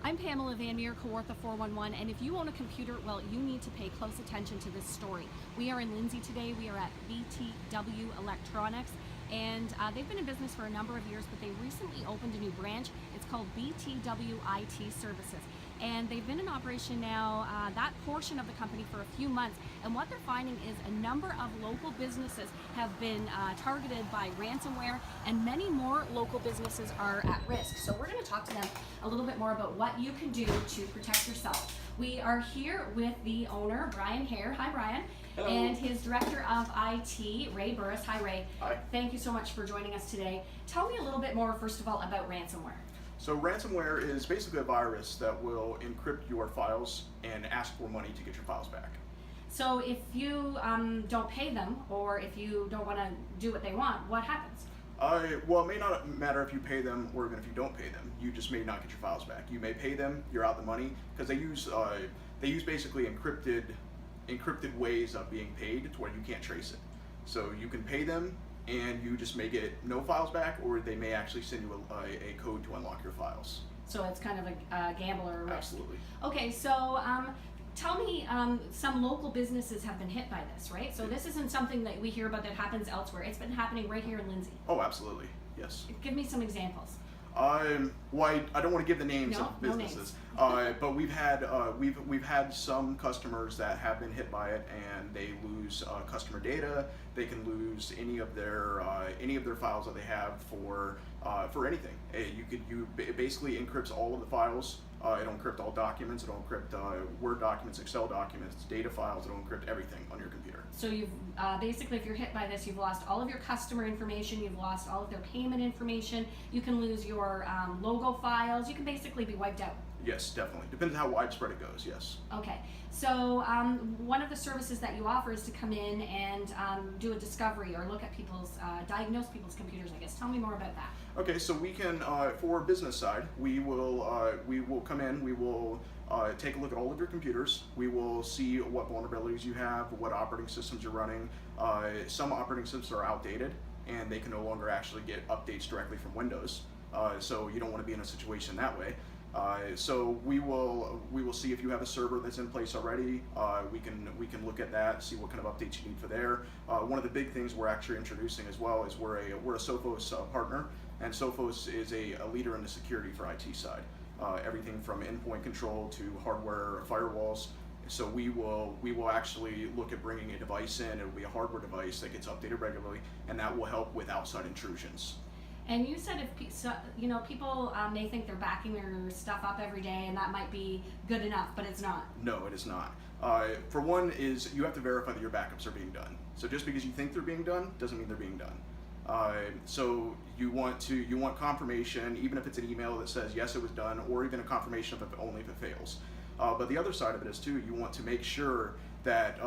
I'm Pamela Van Meer, Kawartha 411, and if you own a computer, well, you need to pay close attention to this story. We are in Lindsay today. We are at BTW Electronics, and they've been in business for a number of years, but they recently opened a new branch. It's called BTW IT Services, and they've been in operation now, that portion of the company, for a few months, and what they're finding is a number of local businesses have been targeted by ransomware, and many more local businesses are at risk. So we're going to talk to them a little bit more about what you can do to protect yourself. We are here with the owner, Brian Hare. Hi, Brian. Hello. And his director of IT, Ray Burris. Hi, Ray. Hi. Thank you so much for joining us today. Tell me a little bit more, first of all, about ransomware. So ransomware is basically a virus that will encrypt your files and ask for money to get your files back. So if you don't pay them, or if you don't want to do what they want, what happens? Well, it may not matter if you pay them or even if you don't pay them. You just may not get your files back. You may pay them, you're out the money, because they use basically encrypted ways of being paid to where you can't trace it. So you can pay them, and you just may get no files back, or they may actually send you a code to unlock your files. So it's kind of a gamble or a risk. Absolutely. Okay, so tell me, some local businesses have been hit by this, right? So this isn't something that we hear about that happens elsewhere. It's been happening right here in Lindsay. Oh, absolutely. Yes. Give me some examples. Well, I don't want to give the names No, of no businesses, but we've had some customers that have been hit by it, and they lose customer data. They can lose any of their files that they have for anything. It basically encrypts all of the files. It'll encrypt all documents. It'll encrypt Word documents, Excel documents, data files. It'll encrypt everything on your computer. So you've basically, if you're hit by this, you've lost all of your customer information, you've lost all of their payment information, you can lose your logo files, you can basically be wiped out. Yes, definitely. Depends on how widespread it goes, yes. Okay, so one of the services that you offer is to come in and do a discovery or look at people's, diagnose people's computers, I guess. Tell me more about that. Okay, so we can, for business side, we will come in, we will take a look at all of your computers. We will see what vulnerabilities you have, what operating systems you're running. Some operating systems are outdated, and they can no longer actually get updates directly from Windows. So you don't want to be in a situation that way. So we will see if you have a server that's in place already. We can look at that, see what kind of updates you need for there. One of the big things we're actually introducing as well is we're a Sophos partner, and Sophos is a leader in the security for IT side. Everything from endpoint control to hardware firewalls. So we will actually look at bringing a device in. It will be a hardware device that gets updated regularly, and that will help with outside intrusions. And you said if people may think they're backing their stuff up every day, and that might be good enough, but it's not. No, it is not. For one, is you have to verify that your backups are being done. So just because you think they're being done doesn't mean they're being done. So you want confirmation, even if it's an email that says yes, it was done, or even a confirmation of only if it fails. But the other side of it is too, you want to make sure that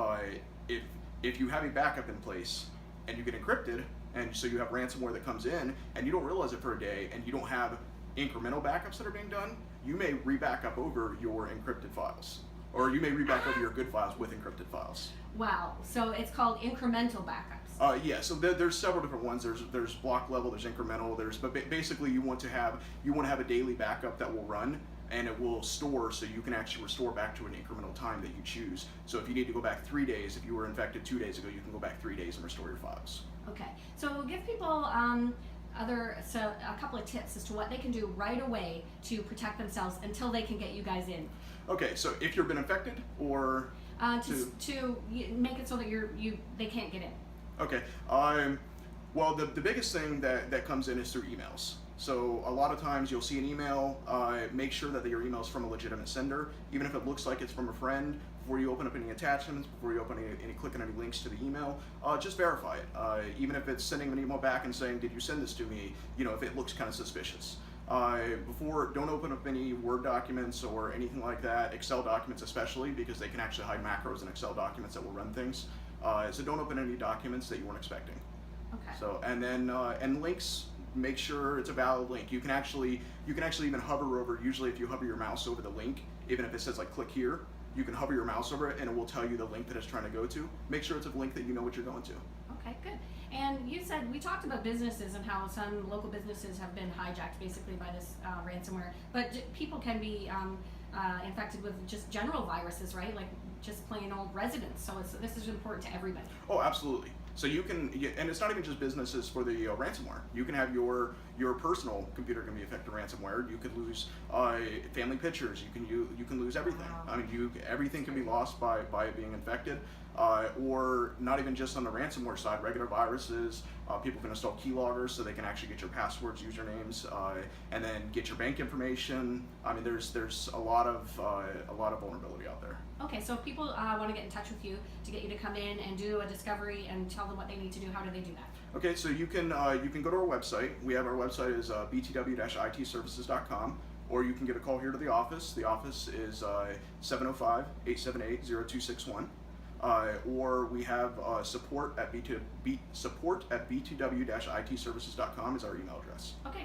if you have a backup in place and you get encrypted, and so you have ransomware that comes in and you don't realize it for a day, and you don't have incremental backups that are being done, you may re-back up over your encrypted files, or you may re-back over your good files with encrypted files. Wow, so it's called incremental backups. Yeah, so there's several different ones. There's block level, there's incremental, but basically you want to have a daily backup that will run, and it will store, so you can actually restore back to an incremental time that you choose. So if you need to go back 3 days, if you were infected 2 days ago, you can go back 3 days and restore your files. Okay, so give people a couple of tips as to what they can do right away to protect themselves until they can get you guys in. Okay, so if you've been infected, or to make it so that they can't get in. Okay, well, the biggest thing that comes in is through emails. So a lot of times you'll see an email, make sure that your email is from a legitimate sender, even if it looks like it's from a friend. Before you open up any attachments, before you open click on any links to the email, just verify it. Even if it's sending an email back and saying, did you send this to me, if it looks kind of suspicious. Don't open up any Word documents or anything like that, Excel documents especially, because they can actually hide macros in Excel documents that will run things. So don't open any documents that you weren't expecting. Okay. So, and then and links, make sure it's a valid link. You can actually even hover over, usually if you hover your mouse over the link, even if it says like click here, you can hover your mouse over it and it will tell you the link that it's trying to go to. Make sure it's a link that you know what you're going to. Okay, good. And you said, we talked about businesses and how some local businesses have been hijacked basically by this ransomware, but people can be infected with just general viruses, right? Like just plain old residents. So this is important to everybody. Oh, absolutely. So you can, and it's not even just businesses for the ransomware. You can have your personal computer can be affected ransomware. You could lose family pictures. You can lose everything. Wow. I mean, everything can be lost by it being infected, or not even just on the ransomware side. Regular viruses. People can install keyloggers so they can actually get your passwords, usernames, and then get your bank information. I mean, there's a lot of vulnerability out there. Okay, so if people want to get in touch with you to get you to come in and do a discovery and tell them what they need to do, how do they do that? Okay, so you can go to our website. We have our website is btw-itservices.com, or you can get a call here to the office. The office is 705-878-0261. Or we have support at btw-itservices.com is our email address. Okay.